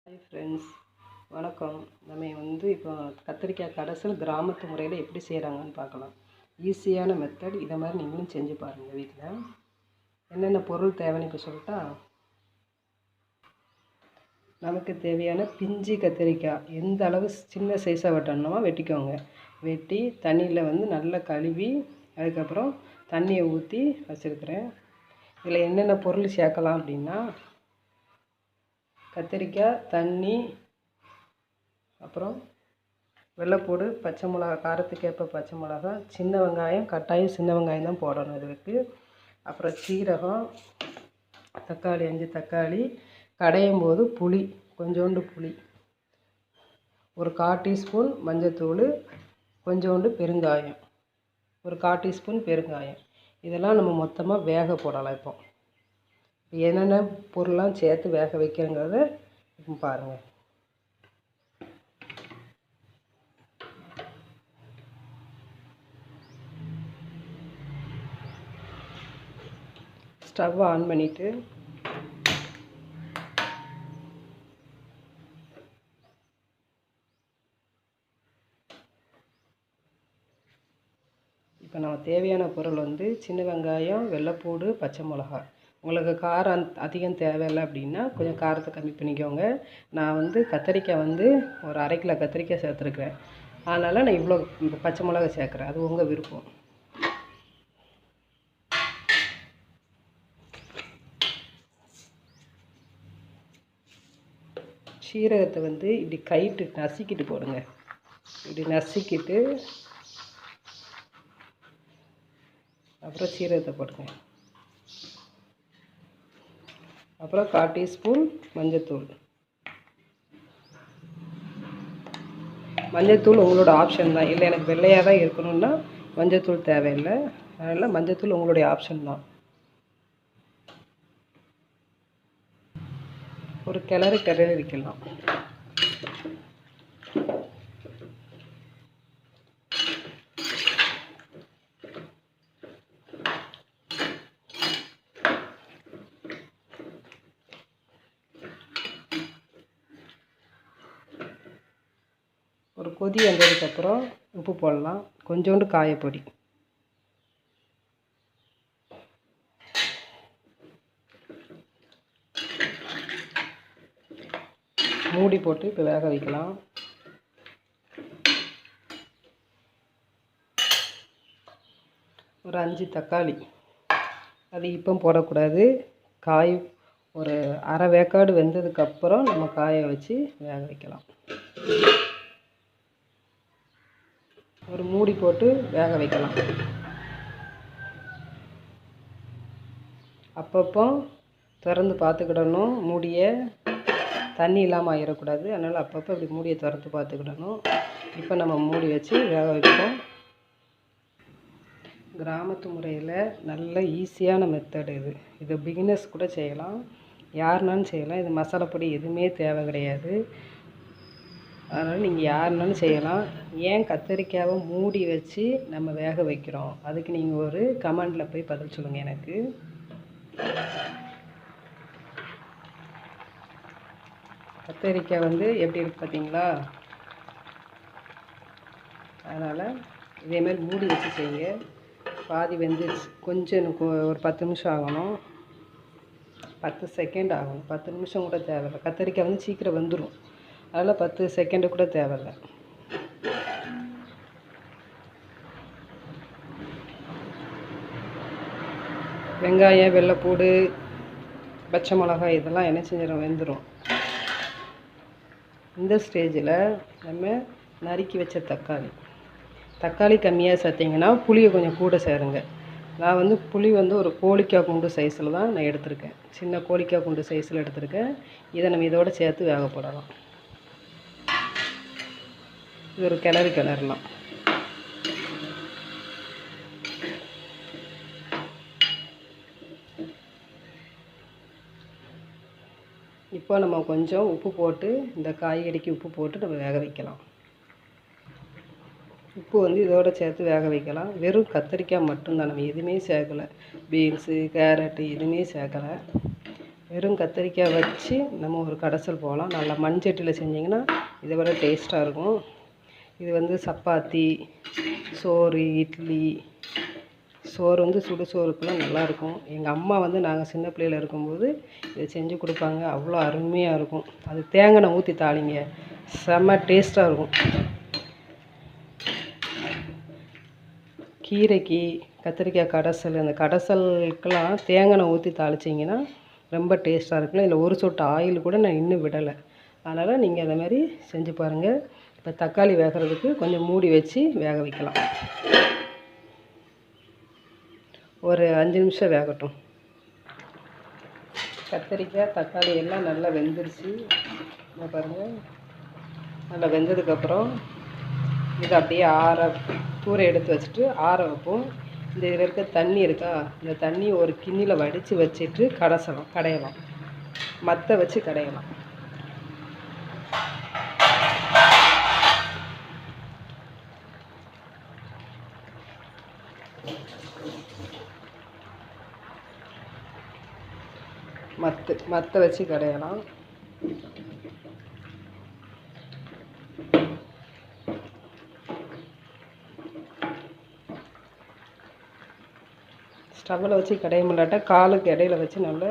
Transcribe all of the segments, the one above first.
Hi friends, வணக்கம். நம்ம இப்போ கத்திரிக்காய் கடைசல் கிராமத்து முறையில் எப்படி செய்கிறாங்கன்னு பார்க்கலாம். ஈஸியான மெத்தட். இதை மாதிரி நீங்களும் செஞ்சு பாருங்கள் வீட்டில். என்னென்ன பொருள் தேவைன்னு இப்போ சொல்லிட்டா, நமக்கு தேவையான பிஞ்சு கத்திரிக்காய் எந்த அளவு சின்ன சைஸாக வெட்டணுமோ வெட்டிக்கோங்க. வெட்டி தண்ணியில் நல்லா கழுவி அதுக்கப்புறம் தண்ணியை ஊற்றி வச்சுருக்கிறேன். இதில் என்னென்ன பொருள் சேர்க்கலாம் அப்படின்னா, கத்திரிக்காய், தண்ணி, அப்புறம் வெள்ளைப்பூடு, பச்சை மிளகா, காரத்துக்கேற்ப பச்சை மிளகா, சின்ன வெங்காயம், கட்டாயம் சின்ன வெங்காயம் தான் போடணும் இதுக்கு. அப்புறம் சீரகம், தக்காளி 5 தக்காளி, கடையும் போது புளி, கொஞ்சோண்டு புளி, ஒரு 1/4 டீஸ்பூன் மஞ்சத்தூள், கொஞ்சோண்டு பெருங்காயம், ஒரு 1/4 டீஸ்பூன் பெருங்காயம். இதெல்லாம் நம்ம மொத்தமாக வேக போடலாம். இப்போ என்னென்ன பொருள்லாம் சேர்த்து வேக வைக்கிறங்கிறத இப்போ பாருங்கள். ஸ்டவ் ஆன் பண்ணிவிட்டு இப்போ நம்ம தேவையான பொருள் சின்ன வெங்காயம், வெள்ளைப்பூடு, பச்சை மிளகா. உங்களுக்கு காரம் அதிகம் தேவையில்லை அப்படின்னா கொஞ்சம் காரத்தை கம்மி பண்ணிக்கோங்க. நான் கத்திரிக்காய் ஒரு 1/2 கிலோ கத்திரிக்காய் சேர்த்துருக்குறேன். அதனால் நான் இவ்வளோ பச்சை மிளகா சேர்க்குறேன். அது உங்கள் விருப்பம். சீரகத்தை இப்படி கைட்டு நசுக்கிட்டு போடுங்க. இப்படி நசுக்கிட்டு அப்புறம் சீரகத்தை போடுங்க. அப்புறம் 1/4 டீஸ்பூன் மஞ்சத்தூள். மஞ்சத்தூள் உங்களோட ஆப்ஷன் தான். இல்லை எனக்கு வெள்ளையாக தான் இருக்கணும்னா மஞ்சத்தூள் தேவையில்லை. அதனால் மஞ்சத்தூள் உங்களுடைய ஆப்ஷன் தான். ஒரு கிளறி வைக்கலாம். ஒரு கொதி வந்ததுக்கப்புறம் உப்பு போடலாம். கொஞ்சோண்டு காயப்பொடி, மூடி போட்டு இப்போ வேக வைக்கலாம். ஒரு 5 தக்காளி, அது இப்போ போடக்கூடாது. காய் ஒரு அரை வேக்காடு வெந்ததுக்கப்புறம் நம்ம காய வச்சு வேக வைக்கலாம். ஒரு மூடி போட்டு வேக வைக்கலாம். அப்பப்போ திறந்து பார்த்துக்கிடணும். மூடியை தண்ணி இல்லாமல் ஆகிடக்கூடாது. அதனால் அப்பப்போ இப்படி மூடியை திறந்து பார்த்துக்கிடணும். இப்போ நம்ம மூடி வச்சு வேக வைப்போம். கிராமத்து முறையில் நல்ல ஈஸியான மெத்தட் இது. இது பிகினர்ஸ் கூட செய்யலாம், யாருனாலும் செய்யலாம். இது மசாலா பொடி எதுவுமே தேவை கிடையாது. அதனால் நீங்கள் யாருனாலும் செய்யலாம். ஏன் கத்திரிக்காயை மூடி வச்சு நம்ம வேக வைக்கிறோம், அதுக்கு நீங்கள் ஒரு கமெண்டில் போய் பதில் சொல்லுங்கள் எனக்கு. கத்திரிக்காய் எப்படி இருக்குது பார்த்தீங்களா? அதனால் இதேமாதிரி மூடி வச்சு செய்யுங்க. பாதி வெந்துருச்சு. கொஞ்சம் எனக்கு ஒரு 10 நிமிஷம் ஆகணும், 10 செகண்ட் ஆகணும். 10 நிமிஷம் கூட தேவையில்லை. கத்திரிக்காய் சீக்கிரம் வந்துடும். அதனால் 10 செகண்டு கூட தேவையில்லை. வெங்காயம், வெள்ளைப்பூடு, பச்சை மிளகாய் இதெல்லாம் என்ன செஞ்சிடும், வெந்துடும். இந்த ஸ்டேஜில் நம்ம நறுக்கி வச்ச தக்காளி கம்மியாக சேர்த்திங்கன்னா புளியை கொஞ்சம் கூட சேருங்க. நான் புளி ஒரு கோழிக்காய் குண்டு சைஸில் தான் நான் எடுத்திருக்கேன். சின்ன கோழிக்காய் குண்டு சைஸில் எடுத்திருக்கேன். இதை நம்ம இதோடு சேர்த்து வேக போடலாம். இது ஒரு கிளறலாம். இப்போ நம்ம கொஞ்சம் உப்பு போட்டு, இந்த காய்கறிக்கு உப்பு போட்டு நம்ம வேக வைக்கலாம். உப்பு இதோடு சேர்த்து வேக வைக்கலாம். வெறும் கத்திரிக்காய் மட்டும்தான், நம்ம எதுவுமே சேர்க்கலை. பீன்ஸு, கேரட்டு எதுவுமே சேர்க்கலை. வெறும் கத்திரிக்காய் வச்சு நம்ம ஒரு கடைசல் போகலாம். நல்லா மண்சட்டியில் செஞ்சிங்கன்னா இதை விட டேஸ்ட்டாக இருக்கும். இது வந்து சப்பாத்தி, சோறு, இட்லி, சோறு வந்து சுடு சோறுக்கெலாம் நல்லாயிருக்கும். எங்கள் அம்மா வந்து நாங்கள் சின்ன பிள்ளையில் இருக்கும்போது இதை செஞ்சு கொடுப்பாங்க. அவ்வளோ அருமையாக இருக்கும். அது தேங்காய் ஊற்றி தாளிங்க, செம்ம டேஸ்ட்டாக இருக்கும். கீரைக்கு கத்திரிக்காய் கடைசல், அந்த கடைசலுக்கெல்லாம் தேங்காய் ஊற்றி தாளிச்சிங்கன்னா ரொம்ப டேஸ்ட்டாக இருக்கும். இதில் ஒரு சொட்டு ஆயில் கூட நான் இன்னும் விடலை. அதனால் நீங்கள் அதை மாதிரி செஞ்சு பாருங்கள். இப்போ தக்காளி வேகிறதுக்கு கொஞ்சம் மூடி வச்சு வேக வைக்கலாம். ஒரு 5 நிமிஷம் வேகட்டும். கத்திரிக்காய் தக்காளி எல்லாம் நல்லா வெந்துருச்சு. என்ன பாருங்கள், நல்லா வெந்ததுக்கப்புறம் இதை அப்படியே தூர எடுத்து வச்சுட்டு ஆற வைப்போம். இந்த இதில் இருக்க தண்ணி இருக்கா, இந்த தண்ணி ஒரு கிண்ணியில் வடித்து வச்சுட்டு கடையலாம். மற்ற வச்சு கடையலாம். மற்ற வச்சு கடையலாம். ஸ்டவ்வில் வச்சு கடைய முடியாட்டா காலுக்கு இடையில வச்சு நல்லா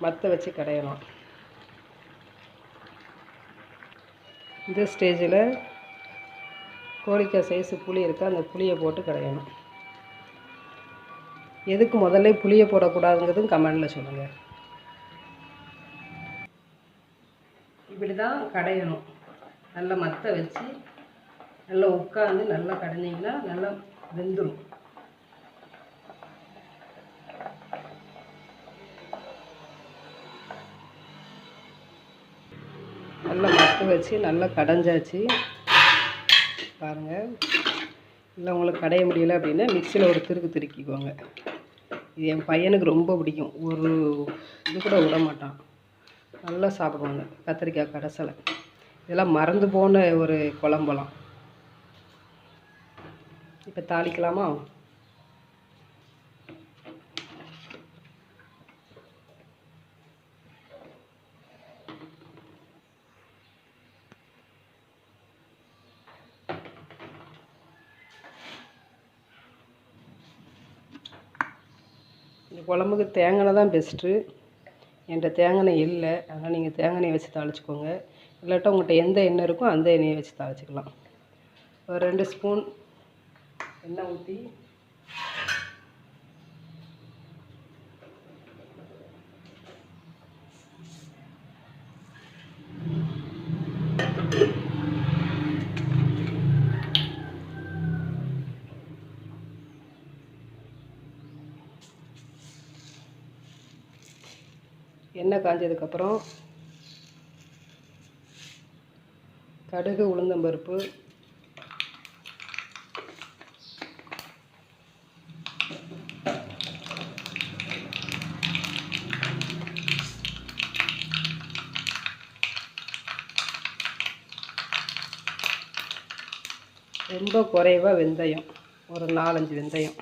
மற்ற வச்சு கடையலாம். இந்த ஸ்டேஜில் கோழிக்காய் சைஸு புளி இருக்கா, அந்த புளியை போட்டு கடையணும். எதுக்கு முதல்ல புளியை போடக்கூடாதுங்கிறதும் கமெண்டில் சொல்லுங்கள். இப்படி தான் கடையணும். நல்லா மற்ற வச்சு நல்லா உட்காந்து நல்லா கடைஞ்சிங்கன்னா நல்லா வெந்துடும். நல்லா மற்ற வச்சு நல்லா கடைஞ்சாச்சு பாருங்கள். இல்லை உங்களுக்கு கடைய முடியலை அப்படின்னா மிக்சியில் ஒரு திருக்கிக்கோங்க. இது என் பையனுக்கு ரொம்ப பிடிக்கும். ஒரு இது கூட விட மாட்டான், நல்லா சாப்பிடுவாங்க கத்திரிக்காய் கடைசலை. இதெல்லாம் மறந்து போன ஒரு குழம்பலாம். இப்போ தாளிக்கலாமா? இந்த குழம்புக்கு தேங்காய் தான் பெஸ்ட்டு. என்கிட்ட தேங்காய் இல்லை, அதனால் நீங்கள் தேங்காய் வச்சு தாளிச்சிக்கோங்க. இல்லாட்டா உங்கள்கிட்ட எந்த எண்ணெய் இருக்கோ அந்த எண்ணெயை வச்சு தாளிச்சிக்கலாம். ஒரு 2 ஸ்பூன் எண்ணெய் ஊற்றி எண்ணெய் காஞ்சதுக்கப்புறம் கடுகு, உளுந்தம்பருப்பு, ரொம்ப குறைவாக வெந்தயம், ஒரு 4-5 வெந்தயம்,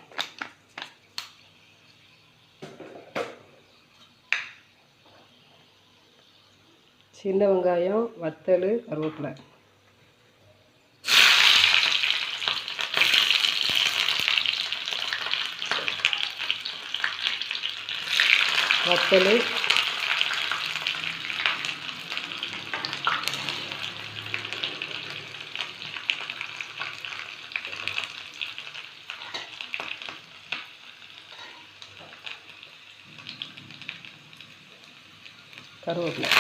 சின்ன வெங்காயம், வத்தல், கருவேப்பிலை, வத்தல், கருவேப்பிலை.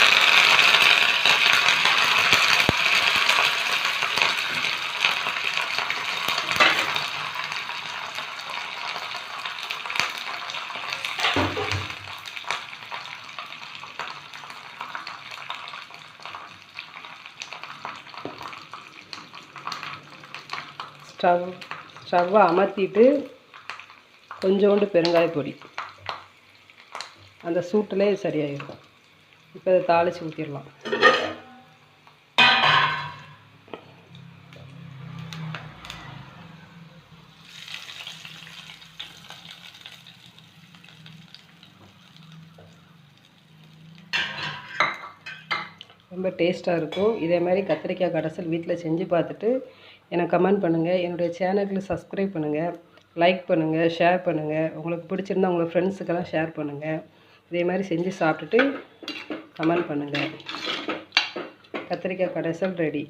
ஸ்டவ்வை அமர்த்திட்டு கொஞ்சோண்டு பெருங்காய பொடி, அந்த சூட்டிலே சரியாயிடும். இப்போ இதை தாளித்து ஊற்றிடலாம். ரொம்ப டேஸ்ட்டாக இருக்கும். இதே மாதிரி கத்திரிக்காய் கடைசல் வீட்டில் செஞ்சு பார்த்துட்டு எனக்கு கமெண்ட் பண்ணுங்கள். என்னுடைய சேனலுக்கு சப்ஸ்கிரைப் பண்ணுங்கள், லைக் பண்ணுங்கள், ஷேர் பண்ணுங்கள். உங்களுக்கு பிடிச்சிருந்தா உங்கள் ஃப்ரெண்ட்ஸுக்கெல்லாம் ஷேர் பண்ணுங்கள். இதே மாதிரி செஞ்சு சாப்பிட்டுட்டு கமெண்ட் பண்ணுங்கள். கத்திரிக்காய் கடைசல் ரெடி.